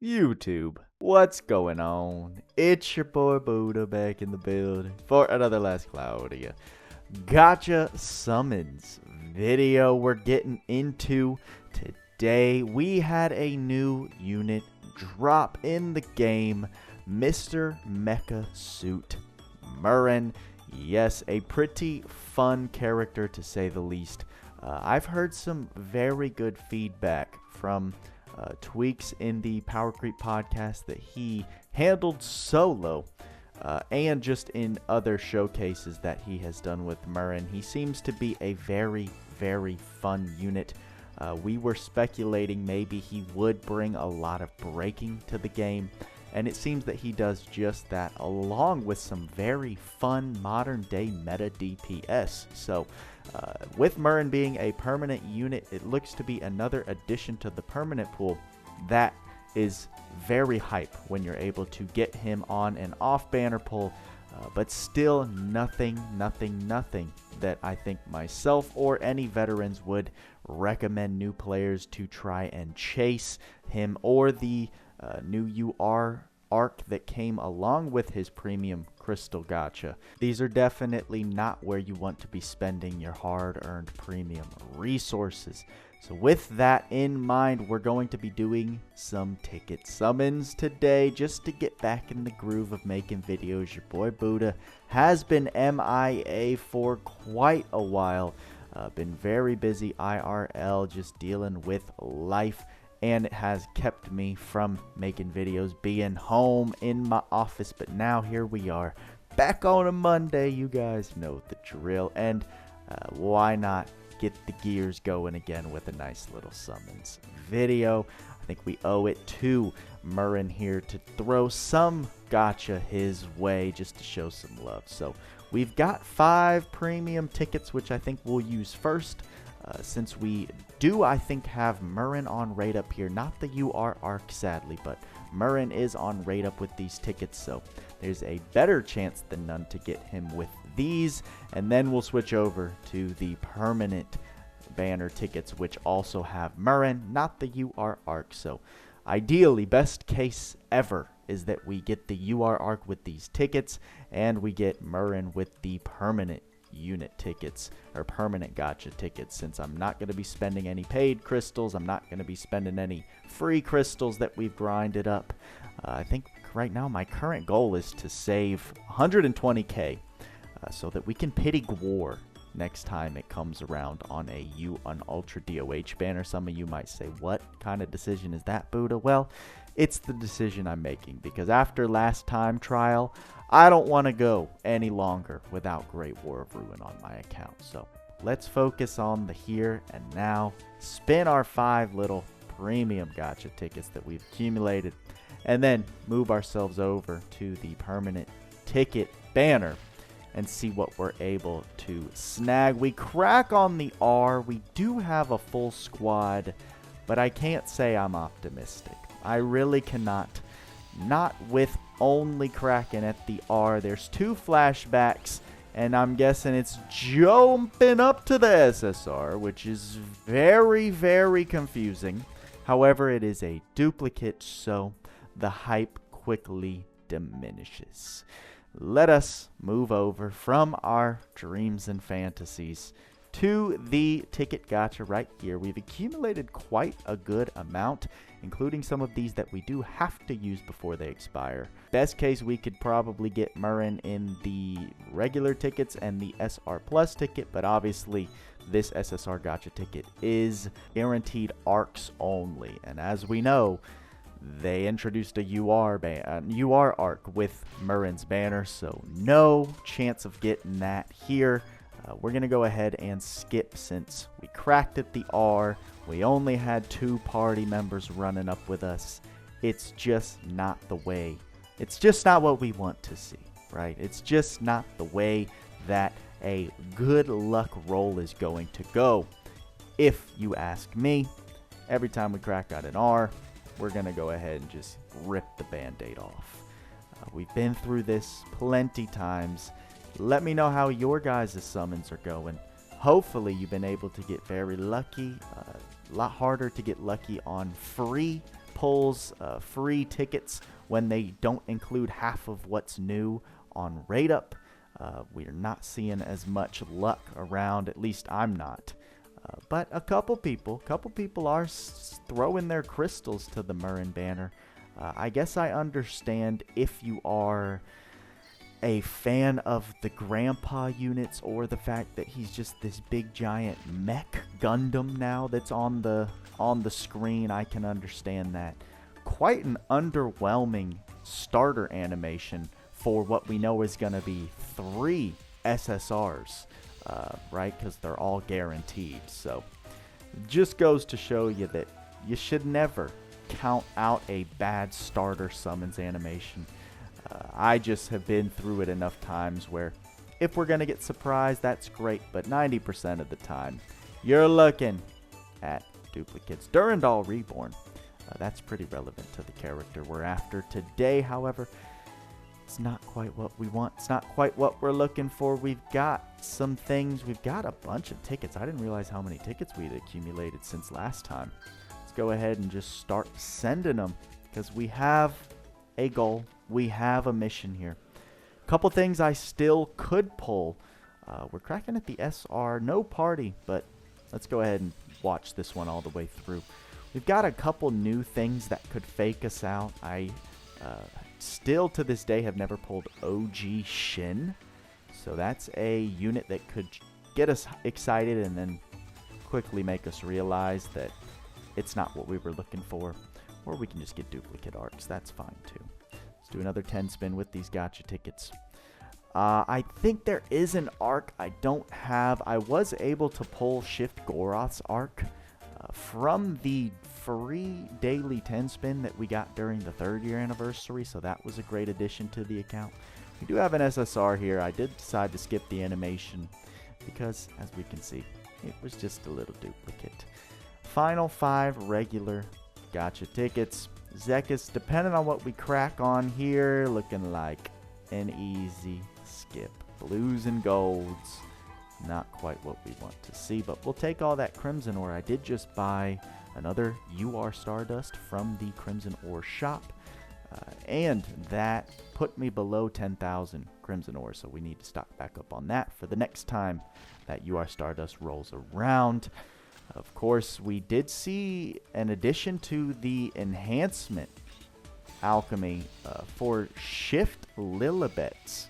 YouTube, what's going on? It's your boy Buddha back in the building for another Last Cloudia Gacha summons video we're getting into today. We had a new unit drop in the game, Mr. Mecha Suit Murren. Yes, a pretty fun character to say the least. I've heard some very good feedback from Tweaks in the Power Creep podcast that he handled solo and just in other showcases that he has done with Murren. He seems to be a very, very fun unit. We were speculating maybe he would bring a lot of breaking to the game, and it seems that he does just that, along with some very fun modern day meta DPS. So with Murren being a permanent unit, it looks to be another addition to the permanent pool that is very hype when you're able to get him on an off banner pull, but still nothing that I think myself or any veterans would recommend new players to try and chase him, or the new UR arc that came along with his premium crystal gacha. These are definitely not where you want to be spending your hard-earned premium resources. So with that in mind, we're going to be doing some ticket summons today just to get back in the groove of making videos. Your boy Buddha has been MIA for quite a while. Been very busy IRL, just dealing with life, and it has kept me from making videos, being home in my office. But now here we are, back on a Monday. You guys know the drill, and why not get the gears going again with a nice little summons video. I think we owe it to Murren here to throw some gacha his way just to show some love. So we've got 5 premium tickets, which I think we'll use first. Since we do, I think, have Murren on rate up here. Not the UR arc, sadly, but Murren is on rate up with these tickets, so there's a better chance than none to get him with these. And then we'll switch over to the permanent banner tickets, which also have Murren, not the UR arc. So ideally, best case ever is that we get the UR arc with these tickets, and we get Murren with the permanent unit tickets, or permanent gacha tickets. Since I'm not going to be spending any paid crystals, I'm not going to be spending any free crystals that we've grinded up. I think right now my current goal is to save 120k so that we can pity Gwar next time it comes around on an Ultra DOH banner. Some of you might say, what kind of decision is that, Buddha? Well, it's the decision I'm making, because after last time trial, I don't want to go any longer without Great War of Ruin on my account. So let's focus on the here and now, spin our 5 little premium gacha tickets that we've accumulated, and then move ourselves over to the permanent ticket banner and see what we're able to snag. We crack on the R. We do have a full squad, but I can't say I'm optimistic. I really cannot. Not with only cracking at the R. There's 2 flashbacks, and I'm guessing it's jumping up to the SSR, which is very, very confusing. However, it is a duplicate, so the hype quickly diminishes. Let us move over from our dreams and fantasies to the ticket gacha right here. We've accumulated quite a good amount, including some of these that we do have to use before they expire. Best case, we could probably get Murren in the regular tickets and the SR Plus ticket, but obviously this SSR gacha ticket is guaranteed arcs only. And as we know, they introduced a UR arc with Murren's banner, so no chance of getting that here. We're going to go ahead and skip, since we cracked at the R. We only had 2 party members running up with us. It's just not the way. It's just not what we want to see, right? It's just not the way that a good luck roll is going to go. If you ask me, every time we crack out an R, we're going to go ahead and just rip the band-aid off. We've been through this plenty times. Let me know how your guys' summons are going. Hopefully you've been able to get very lucky. A lot harder to get lucky on free pulls free tickets when they don't include half of what's new on rate up. We're not seeing as much luck around, at least I'm not. But a couple people are throwing their crystals to the Murren banner. I guess I understand if you are a fan of the grandpa units, or the fact that he's just this big giant mech Gundam now that's on the screen. I can understand that. Quite an underwhelming starter animation for what we know is going to be 3 SSRs, right? Because they're all guaranteed. So just goes to show you that you should never count out a bad starter summons animation. I just have been through it enough times where if we're going to get surprised, that's great. But 90% of the time, you're looking at duplicates. Durandal Reborn. That's pretty relevant to the character we're after today. However, it's not quite what we want. It's not quite what we're looking for. We've got some things. We've got a bunch of tickets. I didn't realize how many tickets we'd accumulated since last time. Let's go ahead and just start sending them, because we have a goal. We have a mission here. Couple things I still could pull. We're cracking at the SR. No party, but let's go ahead and watch this one all the way through. We've got a couple new things that could fake us out. I still to this day have never pulled OG Shin. So that's a unit that could get us excited and then quickly make us realize that it's not what we were looking for. Or we can just get duplicate arcs. That's fine too. Let's do another 10 spin with these gacha tickets. I think there is an arc I don't have. I was able to pull Shift Goroth's arc from the free daily 10 spin that we got during the 3rd year anniversary, so that was a great addition to the account. We do have an SSR here. I did decide to skip the animation because, as we can see, it was just a little duplicate. Final 5 regular gacha tickets. Zekis, depending on what we crack on here, looking like an easy skip. Blues and golds, not quite what we want to see, but we'll take all that Crimson Ore. I did just buy another UR Stardust from the Crimson Ore shop, and that put me below 10,000 Crimson Ore, so we need to stock back up on that for the next time that UR Stardust rolls around. Of course, we did see an addition to the enhancement alchemy for Shift Lilibet's,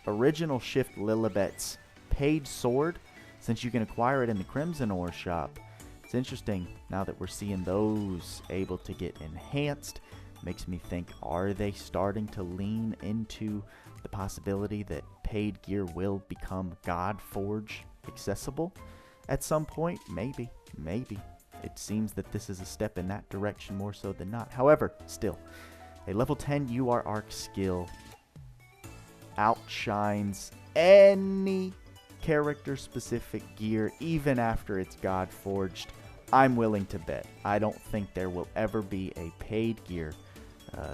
original Shift Lilibet's paid sword, since you can acquire it in the Crimson Ore shop. It's interesting now that we're seeing those able to get enhanced. Makes me think, are they starting to lean into the possibility that paid gear will become Godforge accessible at some point? Maybe. It seems that this is a step in that direction more so than not. However, still, a level 10 UR arc skill outshines any character-specific gear, even after it's God-forged. I'm willing to bet. I don't think there will ever be a paid gear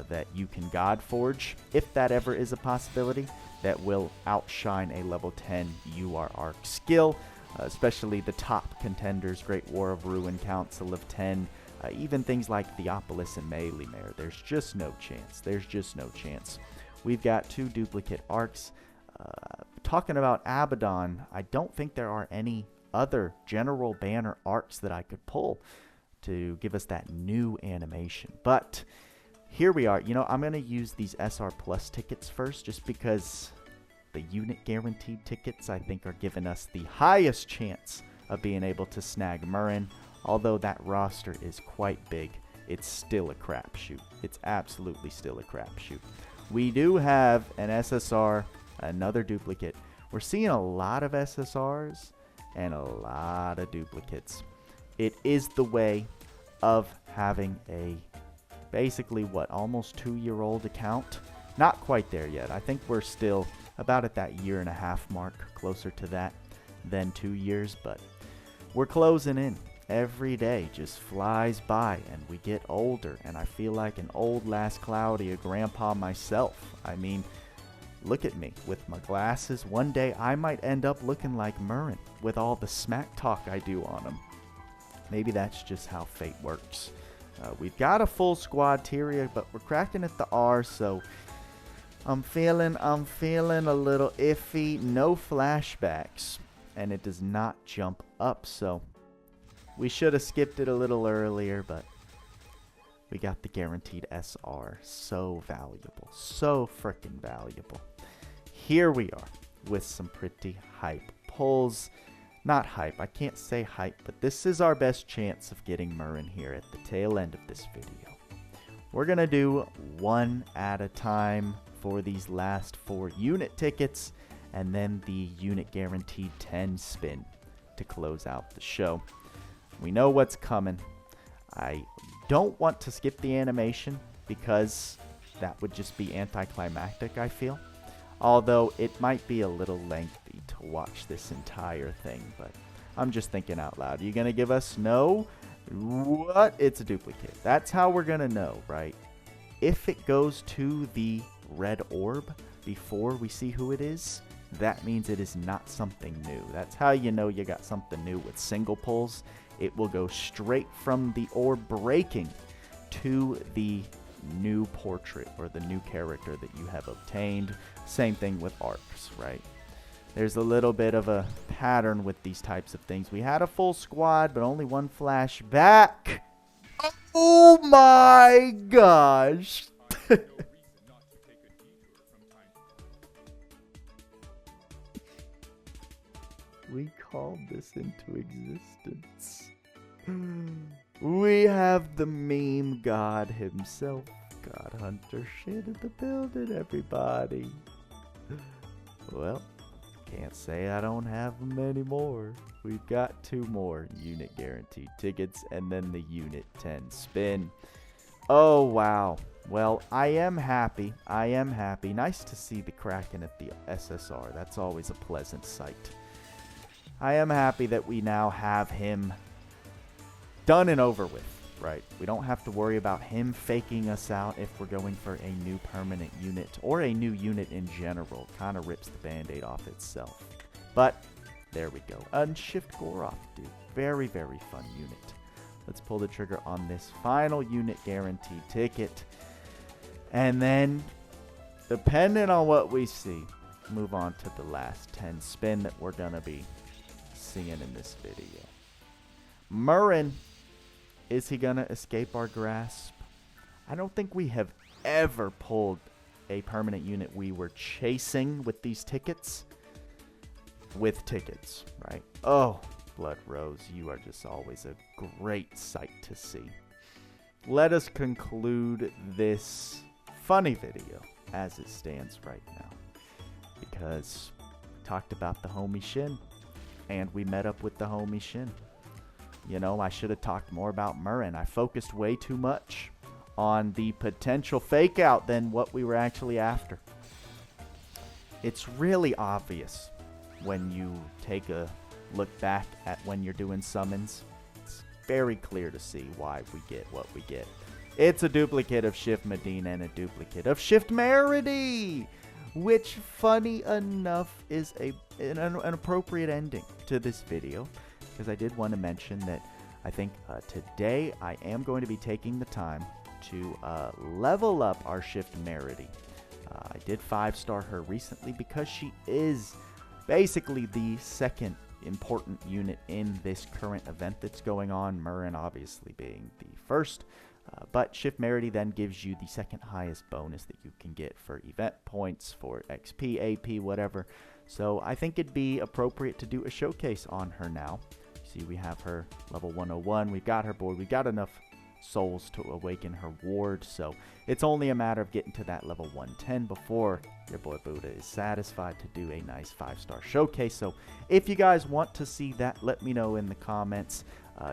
that you can God-forge, if that ever is a possibility, that will outshine a level 10 UR arc skill. Especially the top contenders, Great War of Ruin, Council of 10, even things like Theopolis and Melimare. There's just no chance. We've got 2 duplicate arcs. Talking about Abaddon, I don't think there are any other general banner arcs that I could pull to give us that new animation. But here we are. You know, I'm going to use these SR Plus tickets first, just because the unit guaranteed tickets, I think, are giving us the highest chance of being able to snag Murren. Although that roster is quite big, it's still a crapshoot. It's absolutely still a crapshoot. We do have an SSR, another duplicate. We're seeing a lot of SSRs and a lot of duplicates. It is the way of having a basically, almost 2-year-old account. Not quite there yet. I think we're still about at that 1.5 year mark, closer to that than 2 years, but we're closing in. Every day just flies by and we get older, and I feel like an old last Cloudia grandpa myself. I mean, look at me with my glasses. One day I might end up looking like Murren with all the smack talk I do on him. Maybe that's just how fate works. We've got a full squad Tyria, but we're cracking at the R, so I'm feeling a little iffy. No flashbacks, and it does not jump up, so we should have skipped it a little earlier, but we got the guaranteed SR. So valuable. So freaking valuable. Here we are with some pretty hype pulls. Not hype. I can't say hype, but this is our best chance of getting Murren here at the tail end of this video. We're going to do one at a time for these last 4 unit tickets, and then the unit guaranteed 10 spin to close out the show. We know what's coming. I don't want to skip the animation because that would just be anticlimactic, I feel. Although it might be a little lengthy to watch this entire thing, but I'm just thinking out loud. Are you going to give us no? What? It's a duplicate. That's how we're going to know, right? If it goes to the red orb before we see who it is, that means it is not something new. That's how you know you got something new with single pulls. It will go straight from the orb breaking to the new portrait or the new character that you have obtained. Same thing with arcs, right? There's a little bit of a pattern with these types of things. We had a full squad, but only one flashback. Oh my gosh. We called this into existence. We have the meme god himself. God Hunter shit in the building, everybody. Well, can't say I don't have them anymore. We've got 2 more unit guaranteed tickets and then the unit 10 spin. Oh, wow. Well, I am happy. I am happy. Nice to see the Kraken at the SSR. That's always a pleasant sight. I am happy that we now have him done and over with, right? We don't have to worry about him faking us out if we're going for a new permanent unit or a new unit in general. Kind of rips the band-aid off itself. But there we go. Unshift Goroth, dude. Very, very fun unit. Let's pull the trigger on this final unit guaranteed ticket. And then, depending on what we see, move on to the last 10 spin that we're going to be seeing in this video. Murren, is he going to escape our grasp? I don't think we have ever pulled a permanent unit we were chasing with these tickets. With tickets, right? Oh, Blood Rose, you are just always a great sight to see. Let us conclude this funny video as it stands right now. Because we talked about the homie Shin. And we met up with the homie Shin. You know, I should have talked more about Murren. I focused way too much on the potential fake out than what we were actually after. It's really obvious when you take a look back at when you're doing summons. It's very clear to see why we get what we get. It's a duplicate of Shift Medina and a duplicate of Shift Merity, which, funny enough, is an appropriate ending to this video, because I did want to mention that I think today I am going to be taking the time to level up our Shift Merity. I did 5-star her recently because she is basically the second important unit in this current event that's going on, Murren obviously being the first. But Shift Merity then gives you the second highest bonus that you can get for event points, for XP, AP, whatever. So I think it'd be appropriate to do a showcase on her now. See, we have her level 101. We've got her board. We've got enough souls to awaken her ward. So it's only a matter of getting to that level 110 before your boy Buddha is satisfied to do a nice 5-star showcase. So if you guys want to see that, let me know in the comments.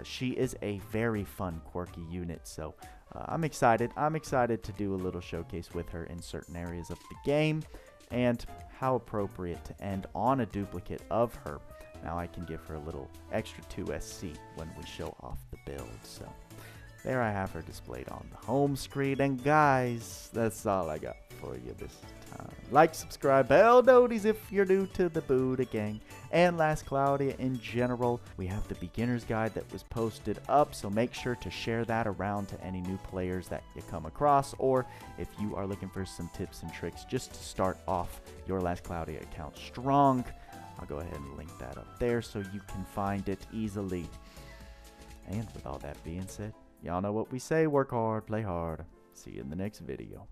She is a very fun, quirky unit, so I'm excited. I'm excited to do a little showcase with her in certain areas of the game, and how appropriate to end on a duplicate of her. Now I can give her a little extra 2 SC when we show off the build. So there I have her displayed on the home screen. And guys, that's all I got for you this time. Like, subscribe, bell noties if you're new to the Buddha gang. And last Cloudia in general, we have the beginner's guide that was posted up, so make sure to share that around to any new players that you come across, or if you are looking for some tips and tricks just to start off your last Cloudia account strong. I'll go ahead and link that up there so you can find it easily. And with all that being said, y'all know what we say: work hard, play hard. See you in the next video.